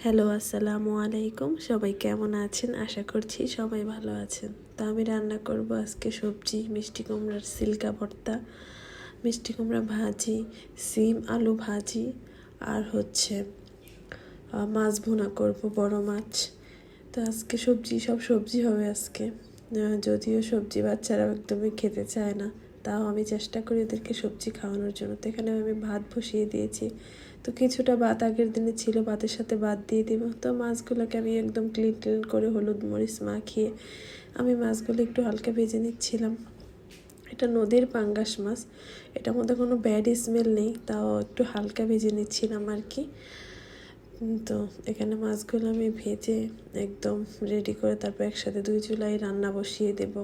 Hello, আসসালামু আলাইকুম। সবাই কেমন আছেন? আশা করছি সবাই ভালো আছেন। তো আমি রান্না করব আজকে সবজি, মিষ্টি কুমড়ার সিলকা ভর্তা, মিষ্টি কুমড়া ভাজি, সিম আলু ভাজি, আর হচ্ছে মাছ ভুনা করব, বড় মাছ। তো আজকে সব সবজি হবে আজকে। যদিও সবজি বাচ্চারা একদমই খেতে চায় না, তাও আমি চেষ্টা করি ওদেরকে সবজি খাওয়ানোর জন্য। তো এখানে আমি ভাত বসিয়ে দিয়েছি। তো কিছুটা ভাত আগের দিনে ছিল, ভাতের সাথে ভাত দিয়ে দিব। তো মাছগুলোকে আমি একদম ক্লিন করে হলুদ মরিচ মাখিয়ে আমি মাছগুলো একটু হালকা ভেজে নিচ্ছিলাম। এটা নদীর পাঙ্গাস মাছ, এটার মধ্যে কোনো ব্যাড স্মেল নেই, তাও একটু হালকা ভেজে নিচ্ছিলাম আর কি। তো এখানে মাছগুলো আমি ভেজে একদম রেডি করে তারপর একসাথে দুই চুলায় রান্না বসিয়ে দেব।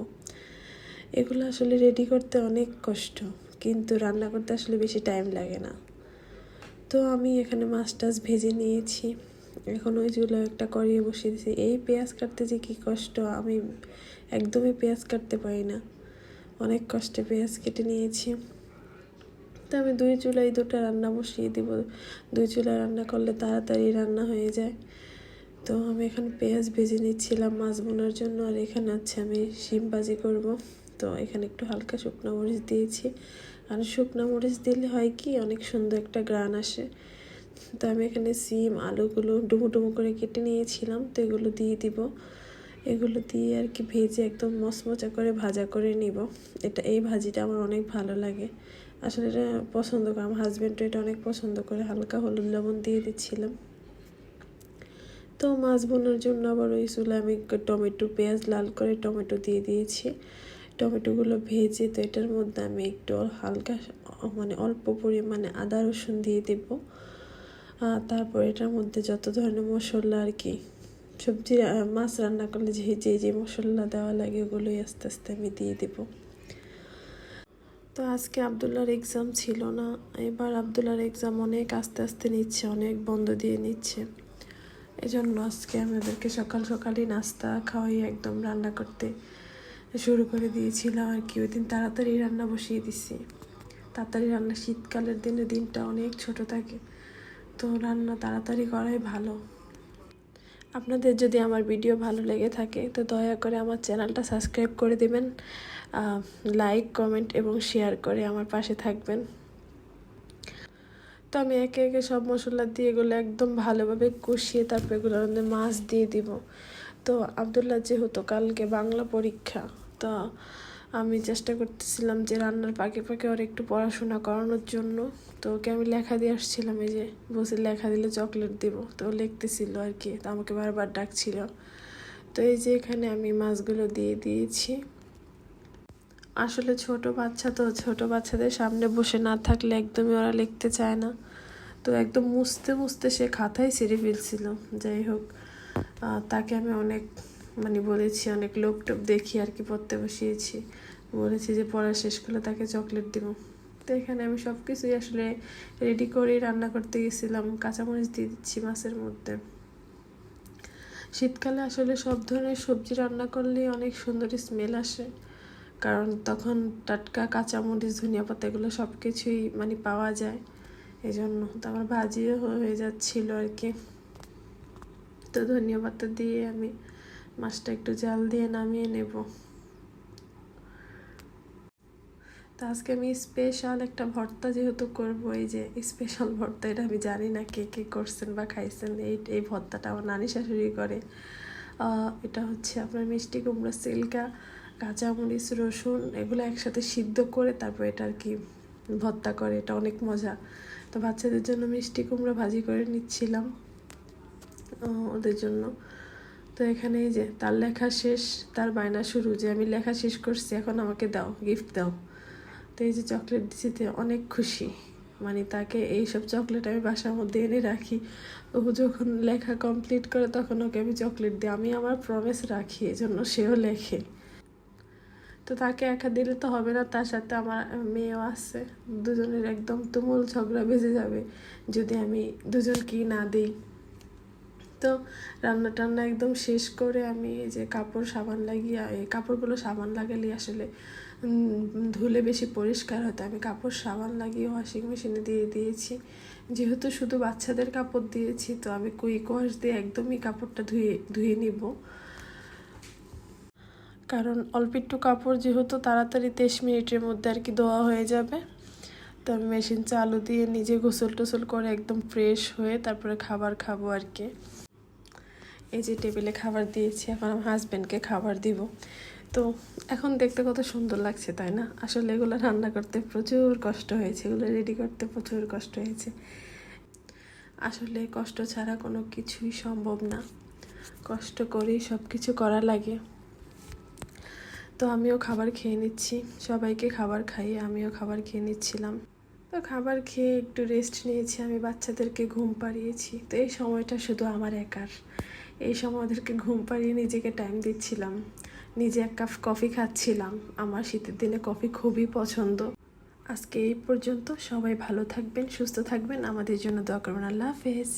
এগুলো আসলে রেডি করতে অনেক কষ্ট, কিন্তু রান্না করতে আসলে বেশি টাইম লাগে না। তো আমি এখানে মাছ টাছ ভেজে নিয়েছি। এখন ওই চুলায় একটা কড়িয়ে বসিয়ে দিয়েছি। এই পেঁয়াজ কাটতে যে কী কষ্ট, আমি একদমই পেঁয়াজ কাটতে পারি না, অনেক কষ্টে পেঁয়াজ কেটে নিয়েছি। তো আমি দুই চুলায় দুটো রান্না বসিয়ে দিব। দুই চুলায় রান্না করলে তাড়াতাড়ি রান্না হয়ে যায়। তো আমি এখন পেঁয়াজ ভেজে নিচ্ছিলাম মাছ বোনার জন্য, আর এখানে হচ্ছে আমি শিম ভাজি করব। তো এখানে একটু হালকা শুকনো মরিচ দিয়েছি, আর শুকনো মরিচ দিলে হয় কি অনেক সুন্দর একটা গ্রান আসে। তো আমি এখানে সিম আলুগুলো ডুমো ডুমো করে কেটে নিয়েছিলাম, তো এগুলো দিয়ে দিব। এগুলো দিয়ে আর কি ভেজে একদম মচমচা করে ভাজা করে নিব। এই ভাজিটা আমার অনেক ভালো লাগে, আসলে এটা পছন্দ করে আমার হাজব্যান্ডও এটা অনেক পছন্দ করে। হালকা হলুদ লবণ দিয়ে দিচ্ছিলাম। তো মাছ বোনার জন্য আবার ওই চুলায় আমি টমেটো পেঁয়াজ লাল করে টমেটো দিয়ে দিয়েছি। টমেটোগুলো ভেজে তো এটার মধ্যে আমি একটু হালকা অল্প পরিমাণে আদা রসুন দিয়ে দেব। তারপর এটার মধ্যে যত ধরনের মশলা আর কি সবজি মাছ রান্না করলে যে মশলা দেওয়া লাগে ওগুলোই আস্তে আস্তে আমি দিয়ে দেব। তো আজকে আবদুল্লাহর এক্সাম ছিল না, এবার আবদুল্লাহর এক্সাম অনেক আস্তে আস্তে নিচ্ছে, অনেক বন্ধ দিয়ে নিচ্ছে। এজন্য আজকে আমি ওদেরকে সকাল সকালই নাস্তা খাওয়াই একদম রান্না করতে শুরু করে দিয়েছিলাম আর কি। ওই দিন তাড়াতাড়ি রান্না বসিয়ে দিছি। তাড়াতাড়ি রান্না, শীতকালের দিনটা অনেক ছোট থাকে, তো রান্না তাড়াতাড়ি করাই ভালো। আপনাদের যদি আমার ভিডিও ভালো লেগে থাকে তো দয়া করে আমার চ্যানেলটা সাবস্ক্রাইব করে দিবেন, লাইক কমেন্ট এবং শেয়ার করে আমার পাশে থাকবেন। তো আমি একে একে সব মশলা দিয়ে এগুলো একদম ভালোভাবে কষিয়ে তারপর এগুলোর মধ্যে মাছ দিয়ে দিব। তো আবদুল্লাহ যেহেতু কালকে বাংলা পরীক্ষা, তো আমি চেষ্টা করতেছিলাম যে রান্নার পাকে পাকে ওর একটু পড়াশোনা করানোর জন্য। তো ওকে আমি লেখা দিয়ে আসছিলাম, এই যে বসে লেখা দিলে চকলেট দিব, তো লিখতেছিল আর কি, তো আমাকে বারবার ডাকছিল। তো এই যে এখানে আমি মাছগুলো দিয়ে দিয়েছি। আসলে ছোট বাচ্চাদের সামনে বসে না থাকলে একদমই ওরা লিখতে চায় না। তো একদম মুছতে মুছতে সে খাতায় ছিঁড়ে ফেলছিল। যাই হোক, তাকে আমি অনেক বলেছি, অনেক লোক টোপ দেখি আর কি পড়তে বসিয়েছি, বলেছি যে পড়া শেষ করলে তাকে চকলেট দিব। তো এখানে আমি সব কিছুই আসলে রেডি করেই রান্না করতে গেছিলাম। কাঁচামরিচ দিয়ে দিচ্ছি মাছের মধ্যে। শীতকালে আসলে সব ধরনের সবজি রান্না করলে অনেক সুন্দর স্মেল আসে, কারণ তখন টাটকা কাঁচামরিচ ধনিয়া পাতা এগুলো সব কিছুই পাওয়া যায়। এই জন্য তো আমার ভাজিও হয়ে যাচ্ছিল আর কি। তো ধনিয়া পাতা দিয়ে আমি মাছটা একটু জাল দিয়ে নামিয়ে নেব। তো আজকে আমি স্পেশাল একটা ভর্তা যেহেতু করবো, এই যে স্পেশাল ভর্তা, এটা আমি জানি না কে কে করছেন বা খাইছেন। এই ভর্তাটা আমার নানি শাশুড়ি করে। এটা হচ্ছে আপনার মিষ্টি কুমড়া, সিলকা, কাঁচামরিচ, রসুন এগুলো একসাথে সিদ্ধ করে তারপর এটা আর কি ভর্তা করে, এটা অনেক মজা। তো বাচ্চাদের জন্য মিষ্টি কুমড়া ভাজি করে নিচ্ছিলাম ওদের জন্য। তো এখানে এই যে তার লেখা শেষ, তার বায়না শুরু যে আমি লেখা শেষ করছি, এখন আমাকে দাও, গিফট দাও। তো এই যে চকলেট দিতে অনেক খুশি, তাকে এইসব চকলেট আমি বাসার মধ্যে এনে রাখি। ও যখন লেখা কমপ্লিট করে তখন ওকে আমি চকলেট দিই, আমি আমার প্রমিস রাখি, এজন্য সেও লেখে। তো তাকে একা দিলে তো হবে না, তার সাথে আমার মেয়েও আছে। দুজনের একদম তুমুল ঝগড়া বেজে যাবে যদি আমি দুজনকেই না দিই। তো রান্না টান্না একদম শেষ করে আমি এই যে কাপড় সাবান লাগিয়ে, এই কাপড়গুলো সাবান লাগালে আসলে ধুলে বেশি পরিষ্কার হতো, আমি কাপড় সাবান লাগিয়ে ওয়াশিং মেশিনে দিয়ে দিয়েছি। যেহেতু শুধু বাচ্চাদের কাপড় দিয়েছি, তো আমি কুইক ওয়াশ দিয়ে একদমই কাপড়টা ধুয়ে নিব, কারণ অল্প একটু কাপড় যেহেতু তাড়াতাড়ি 23 মিনিটের মধ্যে আর কি ধোয়া হয়ে যাবে। তো আমি মেশিন চালু দিয়ে নিজে গোসল টোসল করে একদম ফ্রেশ হয়ে তারপরে খাবার খাবো আর কি। এই যে টেবিলে খাবার দিয়েছি, এখন আমার হাজব্যান্ডকে খাবার দিব। তো এখন দেখতে কত সুন্দর লাগছে, তাই না? আসলে এগুলো রান্না করতে প্রচুর কষ্ট হয়েছে, এগুলো রেডি করতে প্রচুর কষ্ট হয়েছে। আসলে কষ্ট ছাড়া কোনো কিছুই সম্ভব না, কষ্ট করেই সব কিছু করা লাগে। তো আমিও খাবার খেয়ে নিচ্ছি, সবাইকে খাবার খাইয়ে আমিও খাবার খেয়ে নিচ্ছিলাম। তো খাবার খেয়ে একটু রেস্ট নিয়েছি, আমি বাচ্চাদেরকে ঘুম পাড়িয়েছি। তো এই সময়টা শুধু আমার একার, এই সময় ওদেরকে ঘুম পাড়িয়ে নিজেকে টাইম দিচ্ছিলাম, নিজে এক কাপ কফি খাচ্ছিলাম। আমার শীতের দিনে কফি খুবই পছন্দ। আজকে এই পর্যন্ত, সবাই ভালো থাকবেন, সুস্থ থাকবেন, আমাদের জন্য দোয়া করবেন। আল্লাহ হাফেজ।